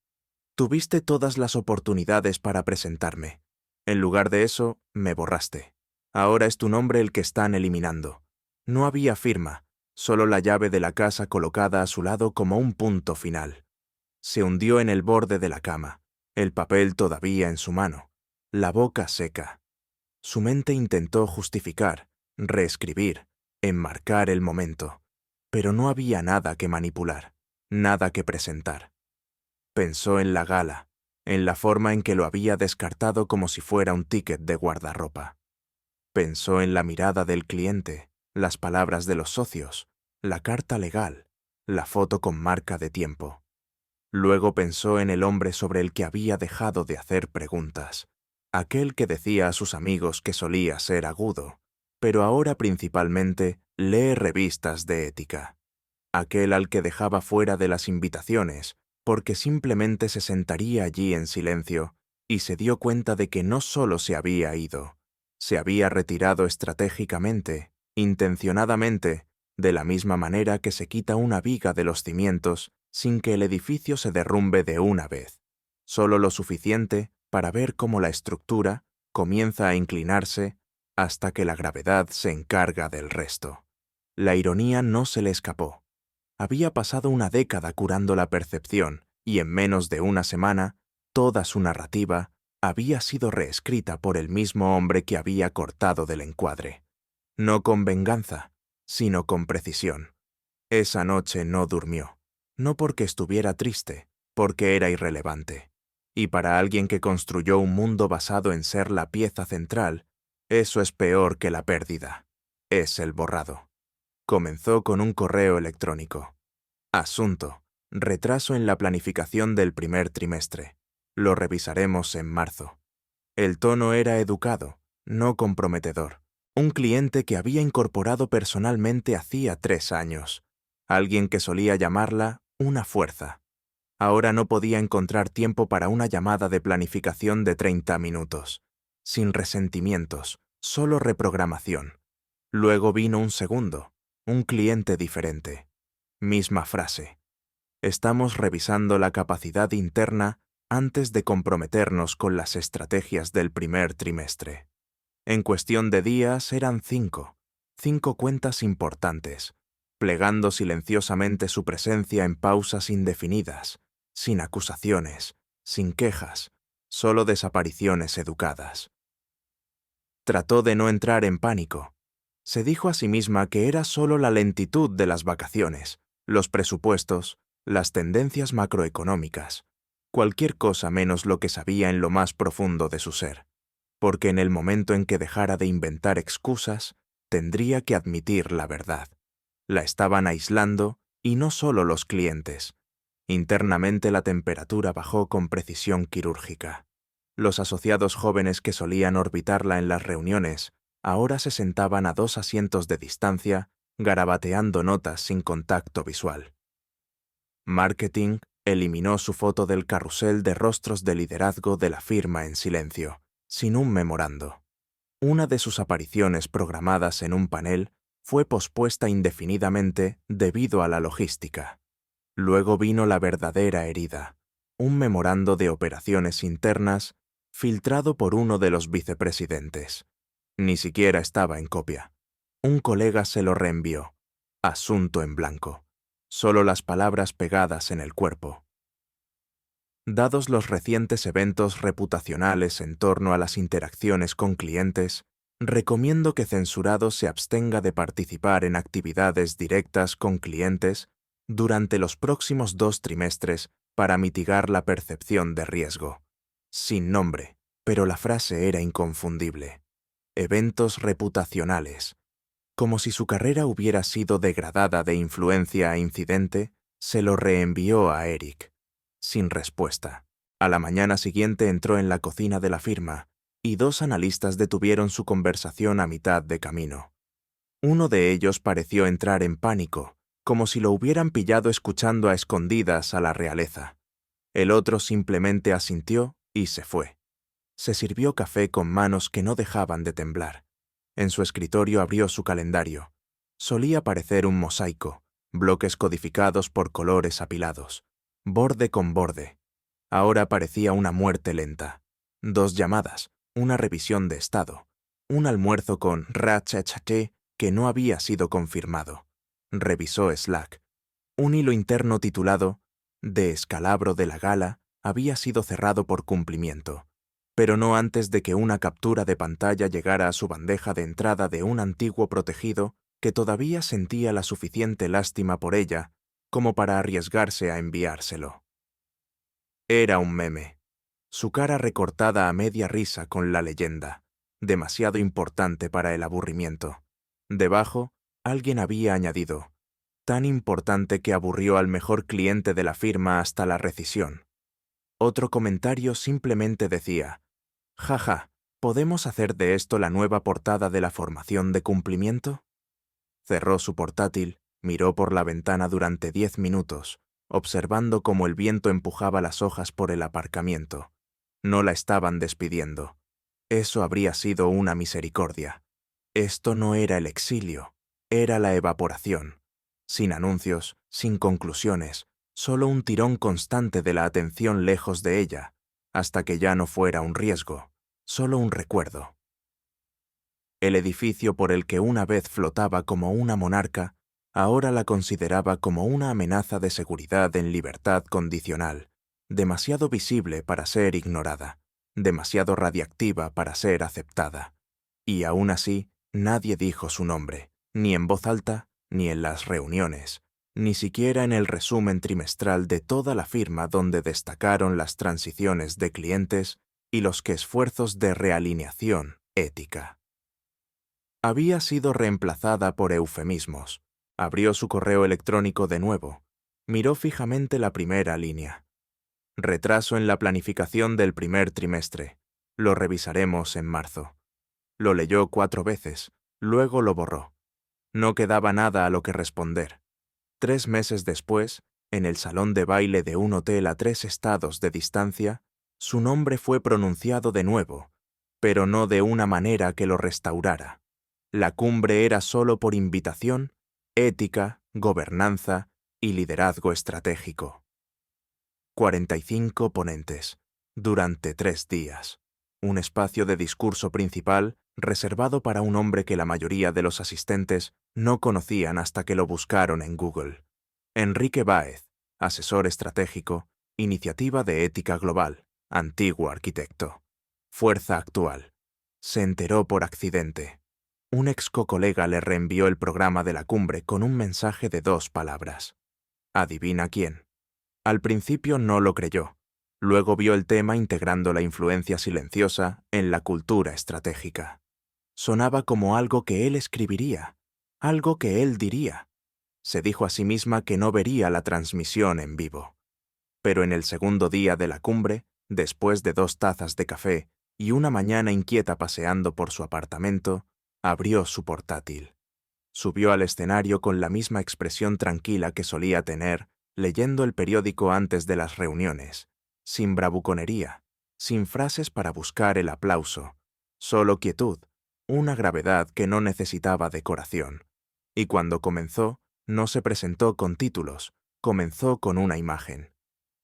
«Tuviste todas las oportunidades para presentarme. En lugar de eso, me borraste. Ahora es tu nombre el que están eliminando». No había firma, solo la llave de la casa colocada a su lado como un punto final. Se hundió en el borde de la cama, el papel todavía en su mano, la boca seca. Su mente intentó justificar, reescribir, enmarcar el momento, pero no había nada que manipular, nada que presentar. Pensó en la gala, en la forma en que lo había descartado como si fuera un ticket de guardarropa. Pensó en la mirada del cliente, las palabras de los socios, la carta legal, la foto con marca de tiempo. Luego pensó en el hombre sobre el que había dejado de hacer preguntas, aquel que decía a sus amigos que solía ser agudo, pero ahora principalmente lee revistas de ética. Aquel al que dejaba fuera de las invitaciones, porque simplemente se sentaría allí en silencio, y se dio cuenta de que no solo se había ido, se había retirado estratégicamente, intencionadamente, de la misma manera que se quita una viga de los cimientos sin que el edificio se derrumbe de una vez, solo lo suficiente para ver cómo la estructura comienza a inclinarse hasta que la gravedad se encarga del resto. La ironía no se le escapó. Había pasado una década curando la percepción y en menos de una semana, toda su narrativa había sido reescrita por el mismo hombre que había cortado del encuadre. No con venganza, sino con precisión. Esa noche no durmió, no porque estuviera triste, porque era irrelevante. Y para alguien que construyó un mundo basado en ser la pieza central, eso es peor que la pérdida. Es el borrado. Comenzó con un correo electrónico. Asunto: retraso en la planificación del primer trimestre. Lo revisaremos en marzo. El tono era educado, no comprometedor. Un cliente que había incorporado personalmente hacía 3 años. Alguien que solía llamarla una fuerza. Ahora no podía encontrar tiempo para una llamada de planificación de 30 minutos. Sin resentimientos, solo reprogramación. Luego vino un segundo, Un cliente diferente. Misma frase. Estamos revisando la capacidad interna antes de comprometernos con las estrategias del primer trimestre. En cuestión de días eran 5 cuentas importantes, plegando silenciosamente su presencia en pausas indefinidas, sin acusaciones, sin quejas, solo desapariciones educadas. Trató de no entrar en pánico. Se dijo a sí misma que era solo la lentitud de las vacaciones, los presupuestos, las tendencias macroeconómicas, cualquier cosa menos lo que sabía en lo más profundo de su ser, porque en el momento en que dejara de inventar excusas, tendría que admitir la verdad. La estaban aislando, y no solo los clientes. Internamente la temperatura bajó con precisión quirúrgica. Los asociados jóvenes que solían orbitarla en las reuniones ahora se sentaban a 2 asientos de distancia, garabateando notas sin contacto visual. Marketing eliminó su foto del carrusel de rostros de liderazgo de la firma en silencio, sin un memorando. Una de sus apariciones programadas en un panel fue pospuesta indefinidamente debido a la logística. Luego vino la verdadera herida, un memorando de operaciones internas filtrado por uno de los vicepresidentes. Ni siquiera estaba en copia. Un colega se lo reenvió. Asunto en blanco. Solo las palabras pegadas en el cuerpo. Dados los recientes eventos reputacionales en torno a las interacciones con clientes, recomiendo que censurado se abstenga de participar en actividades directas con clientes durante los próximos 2 trimestres para mitigar la percepción de riesgo. Sin nombre, pero la frase era inconfundible. Eventos reputacionales. Como si su carrera hubiera sido degradada de influencia a incidente, se lo reenvió a Eric. Sin respuesta. A la mañana siguiente entró en la cocina de la firma, y 2 analistas detuvieron su conversación a mitad de camino. Uno de ellos pareció entrar en pánico, como si lo hubieran pillado escuchando a escondidas a la realeza. El otro simplemente asintió y se fue. Se sirvió café con manos que no dejaban de temblar. En su escritorio abrió su calendario. Solía parecer un mosaico, bloques codificados por colores apilados, borde con borde. Ahora parecía una muerte lenta. 2 llamadas, una revisión de estado, un almuerzo con Ratchet que no había sido confirmado. Revisó Slack. Un hilo interno titulado «Descalabro de la gala» había sido cerrado por cumplimiento, pero no antes de que una captura de pantalla llegara a su bandeja de entrada de un antiguo protegido que todavía sentía la suficiente lástima por ella como para arriesgarse a enviárselo. Era un meme. Su cara recortada a media risa con la leyenda, demasiado importante para el aburrimiento. Debajo, alguien había añadido, tan importante que aburrió al mejor cliente de la firma hasta la rescisión. Otro comentario simplemente decía, «Jaja, ¿podemos hacer de esto la nueva portada de la formación de cumplimiento?» Cerró su portátil, miró por la ventana durante 10 minutos, observando cómo el viento empujaba las hojas por el aparcamiento. No la estaban despidiendo. Eso habría sido una misericordia. Esto no era el exilio, era la evaporación. Sin anuncios, sin conclusiones, solo un tirón constante de la atención lejos de ella, hasta que ya no fuera un riesgo, solo un recuerdo. El edificio por el que una vez flotaba como una monarca, ahora la consideraba como una amenaza de seguridad en libertad condicional, demasiado visible para ser ignorada, demasiado radiactiva para ser aceptada. Y aún así, nadie dijo su nombre, ni en voz alta, ni en las reuniones, ni siquiera en el resumen trimestral de toda la firma donde destacaron las transiciones de clientes y los esfuerzos de realineación ética. Había sido reemplazada por eufemismos. Abrió su correo electrónico de nuevo. Miró fijamente la primera línea. Retraso en la planificación del primer trimestre. Lo revisaremos en marzo. Lo leyó 4 veces, luego lo borró. No quedaba nada a lo que responder. 3 meses después, en el salón de baile de un hotel a 3 estados de distancia, su nombre fue pronunciado de nuevo, pero no de una manera que lo restaurara. La cumbre era solo por invitación ética, gobernanza y liderazgo estratégico. 45 ponentes, durante 3 días. Un espacio de discurso principal reservado para un hombre que la mayoría de los asistentes no conocían hasta que lo buscaron en Google. Enrique Báez, asesor estratégico, Iniciativa de Ética Global, antiguo arquitecto. Fuerza actual. Se enteró por accidente. Un ex-colega le reenvió el programa de la cumbre con un mensaje de 2 palabras. ¿Adivina quién? Al principio no lo creyó. Luego vio el tema integrando la influencia silenciosa en la cultura estratégica. Sonaba como algo que él escribiría, algo que él diría. Se dijo a sí misma que no vería la transmisión en vivo. Pero en el segundo día de la cumbre, después de 2 tazas de café y una mañana inquieta paseando por su apartamento, abrió su portátil. Subió al escenario con la misma expresión tranquila que solía tener leyendo el periódico antes de las reuniones, sin bravuconería, sin frases para buscar el aplauso, solo quietud, una gravedad que no necesitaba decoración. Y cuando comenzó, no se presentó con títulos, comenzó con una imagen.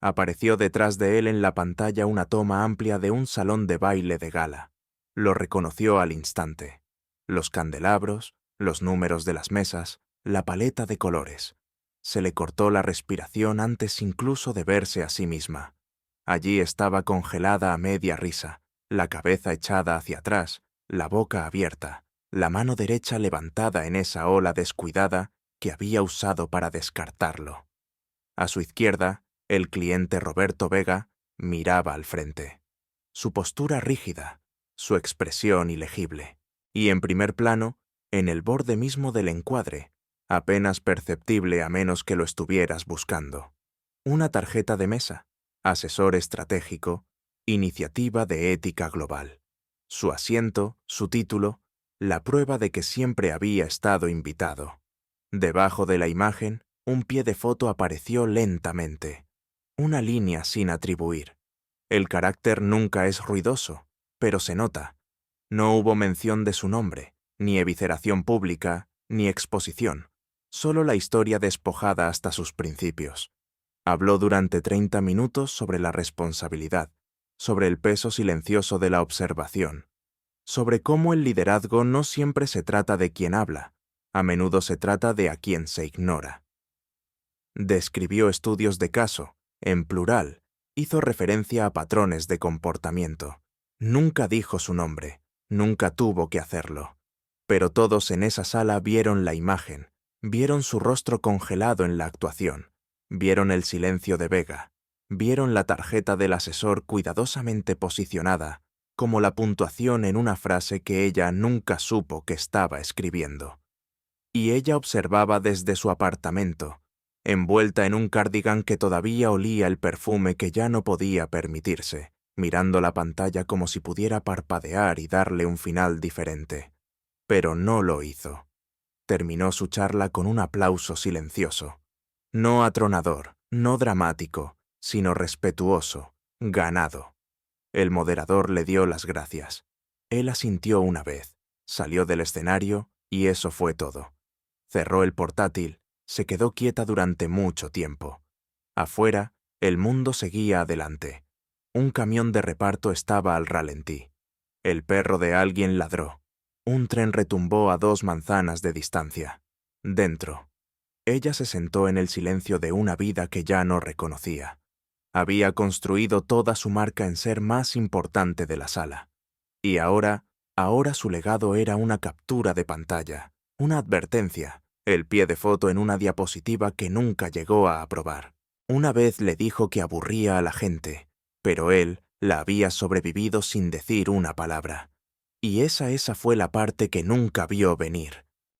Apareció detrás de él en la pantalla una toma amplia de un salón de baile de gala. Lo reconoció al instante. Los candelabros, los números de las mesas, la paleta de colores. Se le cortó la respiración antes incluso de verse a sí misma. Allí estaba congelada a media risa, la cabeza echada hacia atrás, la boca abierta, la mano derecha levantada en esa ola descuidada que había usado para descartarlo. A su izquierda, el cliente Roberto Vega miraba al frente. Su postura rígida, su expresión ilegible. Y en primer plano, en el borde mismo del encuadre, apenas perceptible a menos que lo estuvieras buscando. Una tarjeta de mesa, asesor estratégico, Iniciativa de Ética Global. Su asiento, su título, la prueba de que siempre había estado invitado. Debajo de la imagen, un pie de foto apareció lentamente. Una línea sin atribuir. El carácter nunca es ruidoso, pero se nota. No hubo mención de su nombre, ni evisceración pública, ni exposición. Solo la historia despojada hasta sus principios. Habló durante 30 minutos sobre la responsabilidad, sobre el peso silencioso de la observación, sobre cómo el liderazgo no siempre se trata de quien habla, a menudo se trata de a quien se ignora. Describió estudios de caso, en plural, hizo referencia a patrones de comportamiento. Nunca dijo su nombre, nunca tuvo que hacerlo. Pero todos en esa sala vieron la imagen, vieron su rostro congelado en la actuación, vieron el silencio de Vega, vieron la tarjeta del asesor cuidadosamente posicionada, como la puntuación en una frase que ella nunca supo que estaba escribiendo. Y ella observaba desde su apartamento, envuelta en un cardigan que todavía olía el perfume que ya no podía permitirse, mirando la pantalla como si pudiera parpadear y darle un final diferente. Pero no lo hizo. Terminó su charla con un aplauso silencioso. No atronador, no dramático, sino respetuoso, ganado. El moderador le dio las gracias. Él asintió una vez, salió del escenario y eso fue todo. Cerró el portátil, se quedó quieta durante mucho tiempo. Afuera, el mundo seguía adelante. Un camión de reparto estaba al ralentí. El perro de alguien ladró. Un tren retumbó a 2 manzanas de distancia. Dentro. Ella se sentó en el silencio de una vida que ya no reconocía. Había construido toda su marca en ser más importante de la sala. Y ahora su legado era una captura de pantalla, una advertencia, el pie de foto en una diapositiva que nunca llegó a aprobar. Una vez le dijo que aburría a la gente, pero él la había sobrevivido sin decir una palabra. Y esa fue la parte que nunca vio venir.